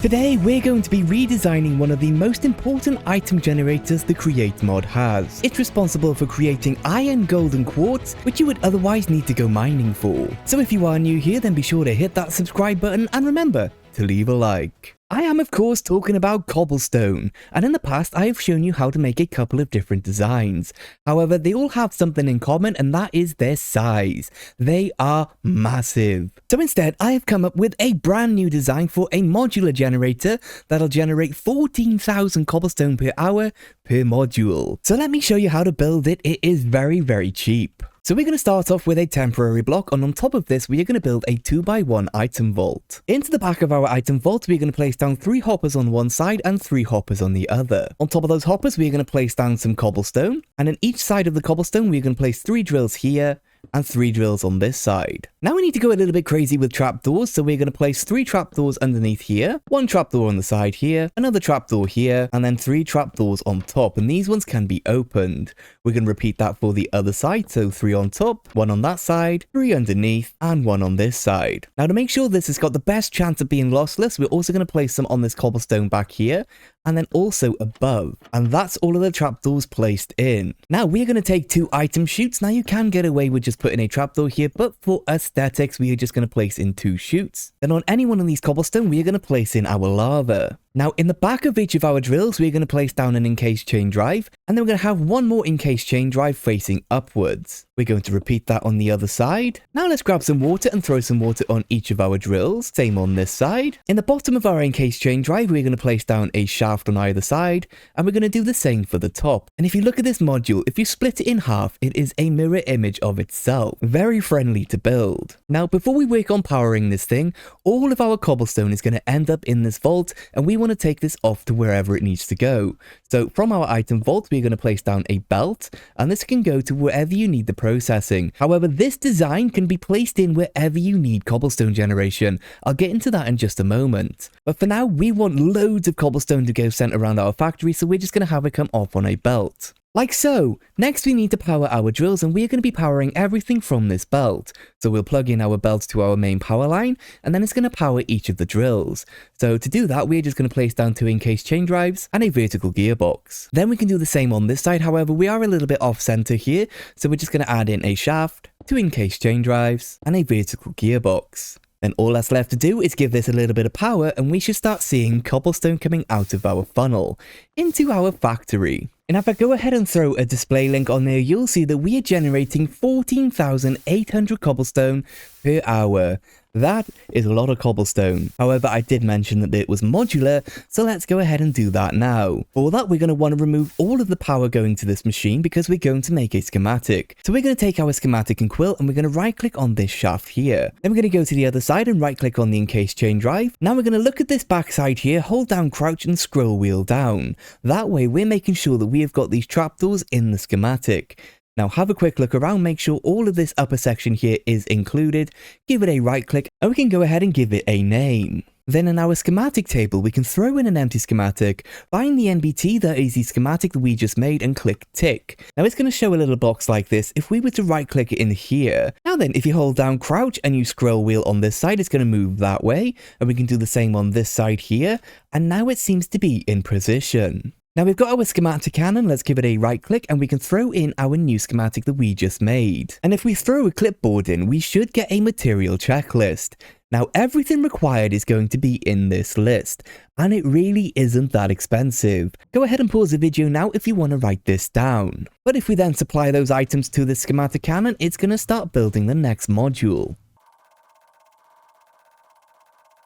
Today we're going to be redesigning one of the most important item generators the Create mod has. It's responsible for creating iron, gold and quartz, which you would otherwise need to go mining for. So if you are new here, then be sure to hit that subscribe button and remember to leave a like. I am of course talking about Cobblestone, and in the past I have shown you how to make a couple of different designs. However, they all have something in common, and that is their size. They are massive. So instead, I have come up with a brand new design for a modular generator that'll generate 14,000 cobblestone per hour per module. So let me show you how to build it. It is very cheap. So we're going to start off with a temporary block, and on top of this we are going to build a 2x1 item vault. Into the back of our item vault we're going to place down 3 hoppers on one side and 3 hoppers on the other. On top of those hoppers we're going to place down some cobblestone, and on each side of the cobblestone we're going to place 3 drills here and 3 drills on this side. Now we need to go a little bit crazy with trapdoors, so we're going to place 3 trapdoors underneath here, 1 trapdoor on the side here, another trapdoor here, and then 3 trapdoors on top, and these ones can be opened. We're going to repeat that for the other side, so 3 on top, 1 on that side, 3 underneath, and 1 on this side. Now to make sure this has got the best chance of being lossless, we're also going to place some on this cobblestone back here, and then also above. And that's all of the trapdoors placed in. Now we're going to take 2 item chutes. Now you can get away with just putting a trapdoor here, but for aesthetics we are just going to place in 2 chutes. Then on any one of these cobblestone we are going to place in our lava. Now in the back of each of our drills we're going to place down an encased chain drive, and then we're going to have 1 more encased chain drive facing upwards. We're going to repeat that on the other side. Now let's grab some water and throw some water on each of our drills. Same on this side. In the bottom of our encased chain drive we're going to place down a shaft on either side, and we're going to do the same for the top. And if you look at this module, if you split it in half, it is a mirror image of itself. Very friendly to build. Now before we work on powering this thing, all of our cobblestone is going to end up in this vault, and we want to take this off to wherever it needs to go. So from our item vault we're going to place down a belt, and this can go to wherever you need the processing. However, this design can be placed in wherever you need cobblestone generation. I'll get into that in just a moment. But for now we want loads of cobblestone to go sent around our factory, so we're just going to have it come off on a belt. Like so. Next we need to power our drills, and we're going to be powering everything from this belt. So we'll plug in our belt to our main power line, and then it's going to power each of the drills. So to do that we're just going to place down 2 encased chain drives and a vertical gearbox. Then we can do the same on this side. However, we are a little bit off center here, so we're just going to add in a shaft, 2 encased chain drives and a vertical gearbox. Then all that's left to do is give this a little bit of power, and we should start seeing cobblestone coming out of our funnel into our factory. And if I go ahead and throw a display link on there, you'll see that we are generating 14,800 cobblestone per hour. That is a lot of cobblestone. However, I did mention that it was modular, so let's go ahead and do that now. For that, we're going to want to remove all of the power going to this machine because we're going to make a schematic. So we're going to take our schematic and quill, and we're going to right click on this shaft here. Then we're going to go to the other side and right click on the encased chain drive. Now we're going to look at this back side here, hold down crouch and scroll wheel down. That way we're making sure that we have got these trapdoors in the schematic. Now have a quick look around, make sure all of this upper section here is included, give it a right click, and we can go ahead and give it a name. Then in our schematic table, we can throw in an empty schematic, find the NBT that is the schematic that we just made, and click tick. Now it's going to show a little box like this if we were to right click it in here. Now then, if you hold down crouch and you scroll wheel on this side, it's going to move that way, and we can do the same on this side here, and now it seems to be in position. Now we've got our schematic cannon, let's give it a right click, and we can throw in our new schematic that we just made. And if we throw a clipboard in, we should get a material checklist. Now everything required is going to be in this list, and it really isn't that expensive. Go ahead and pause the video now if you want to write this down. But if we then supply those items to the schematic cannon, it's going to start building the next module.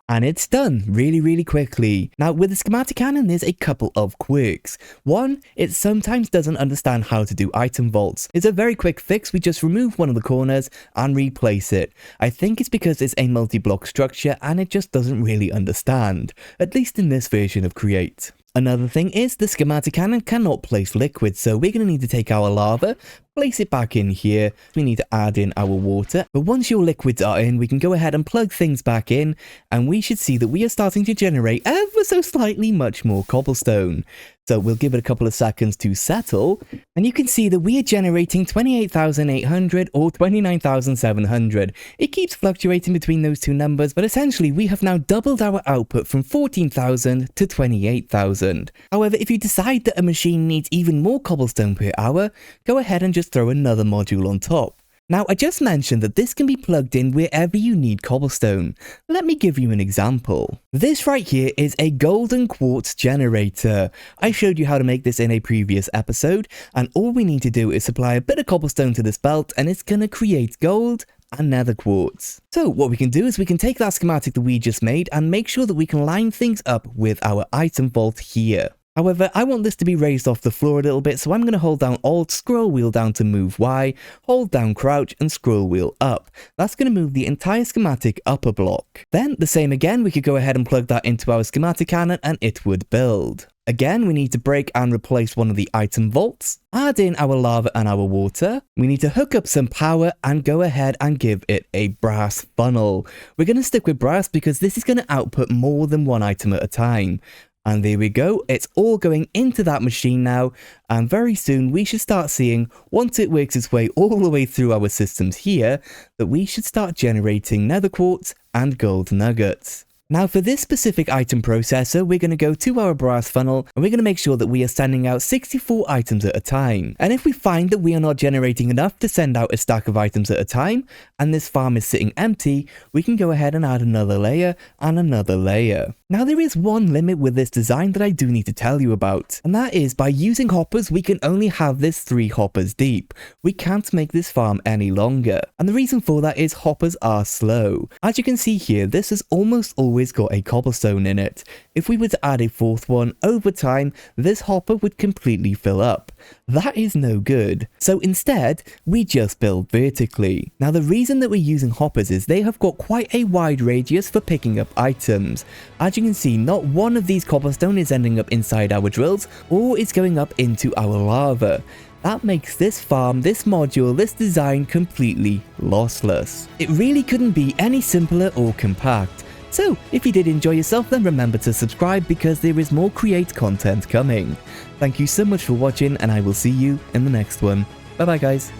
And it's done really quickly. Now with the schematic cannon there's a couple of quirks. One, it sometimes doesn't understand how to do item vaults. It's a very quick fix, we just remove one of the corners and replace it. I think it's because it's a multi-block structure and it just doesn't really understand, at least in this version of Create. Another thing is the schematic cannon cannot place liquid, so we're going to need to take our lava, place it back in here. We need to add in our water. But once your liquids are in, we can go ahead and plug things back in, and we should see that we are starting to generate ever so slightly much more cobblestone. So we'll give it a couple of seconds to settle, and you can see that we are generating 28,800 or 29,700. It keeps fluctuating between those two numbers, but essentially we have now doubled our output from 14,000 to 28,000. However, if you decide that a machine needs even more cobblestone per hour, go ahead and just throw another module on top. Now, I just mentioned that this can be plugged in wherever you need cobblestone. Let me give you an example. This right here is a golden quartz generator. I showed you how to make this in a previous episode, and all we need to do is supply a bit of cobblestone to this belt, and it's gonna create gold and nether quartz. So what we can do is we can take that schematic that we just made and make sure that we can line things up with our item vault here. However, I want this to be raised off the floor a little bit, so I'm going to hold down Alt, scroll wheel down to move Y, hold down crouch and scroll wheel up. That's going to move the entire schematic up a block. Then, the same again, we could go ahead and plug that into our schematic cannon and it would build. Again, we need to break and replace one of the item vaults, add in our lava and our water. We need to hook up some power and go ahead and give it a brass funnel. We're going to stick with brass because this is going to output more than one item at a time. And there we go, it's all going into that machine now, and very soon we should start seeing, once it works its way all the way through our systems here, that we should start generating nether quartz and gold nuggets. Now for this specific item processor, we're going to go to our brass funnel and we're going to make sure that we are sending out 64 items at a time. And if we find that we are not generating enough to send out a stack of items at a time, and this farm is sitting empty, we can go ahead and add another layer and another layer. Now there is one limit with this design that I do need to tell you about, and that is by using hoppers we can only have this 3 hoppers deep. We can't make this farm any longer, and the reason for that is hoppers are slow. As you can see here, this has almost always got a cobblestone in it. If we were to add a 4th one, over time this hopper would completely fill up. That is no good. So instead, we just build vertically. Now the reason that we're using hoppers is they have got quite a wide radius for picking up items. As you can see, not one of these cobblestone is ending up inside our drills or is going up into our lava. That makes this farm, this module, this design completely lossless. It really couldn't be any simpler or compact. So, if you did enjoy yourself, then remember to subscribe because there is more Create content coming. Thank you so much for watching, and I will see you in the next one. Bye bye guys.